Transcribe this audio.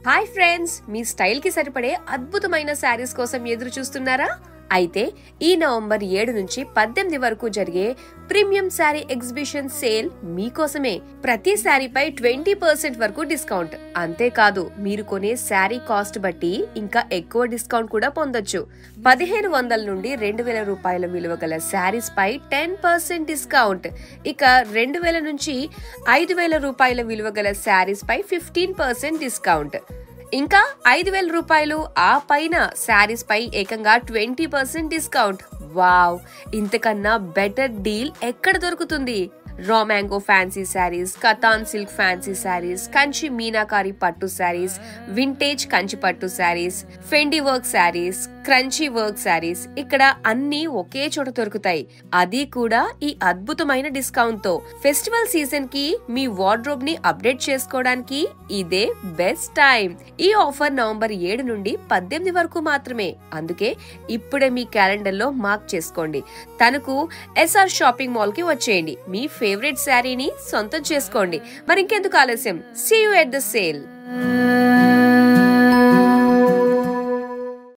Hi friends, మీ style కి సరిపడే అద్భుతమైన శారీస్ కోసం ఎదురు చూస్తున్నారా? అయితే ఈ నవంబర్ 7 నుంచి 18 వరకు జరిగే ప్రీమియం శారీ ఎగ్జిబిషన్ సేల్ మీకోసమే. ప్రతి శారీపై 20% వరకు డిస్కౌంట్. అంతేకాదు, మీరు కొనే శారీ కాస్ట్ బట్టి ఇంకా ఎక్కువ డిస్కౌంట్ కూడా పొందొచ్చు. 1500 నుండి 2000 రూపాయల విలువ గల శారీస్ పై 10% డిస్కౌంట్. ఇక 2000 నుంచి 5000 రూపాయల విలువ గల శారీస్ పై 15% డిస్కౌంట్. ఇంకా 5000 రూపాయలు ఆ పైన శారీస్ పై ఏకంగా 20% డిస్కౌంట్. వావ్, ఇంతకన్నా బెటర్ డీల్ ఎక్కడ దొరుకుతుంది? Raw mango fancy saris, katan silk fancy saris, Kanchi meenakari పట్టు శారీస్, వింటేజ్ కంచి పట్టు saris, Fendi work saris, crunchy work saris, ఇక్కడ అన్ని ఒకే చోట దొరుకుతాయి. అది కూడా ఈ అద్భుతమైన డిస్కౌంట్ తో. ఫెస్టివల్ సీజన్ కి మీ వార్డ్రోబ్ ని అప్డేట్ చేసుకోవడానికి ఇదే బెస్ట్ టైం. ఈ ఆఫర్ నవంబర్ 7 నుండి 18 వరకు మాత్రమే. అందుకే ఇప్పుడే మీ క్యాలెండర్ లో మార్క్ చేసుకోండి. తనకు ఎస్ఆర్ షాపింగ్ మాల్ కి వచ్చేయండి. మీ ఫేవరెట్ శారీని సొంతం చేసుకోండి. మరి ఇంకెందుకు ఆలస్యం? See you at the sale.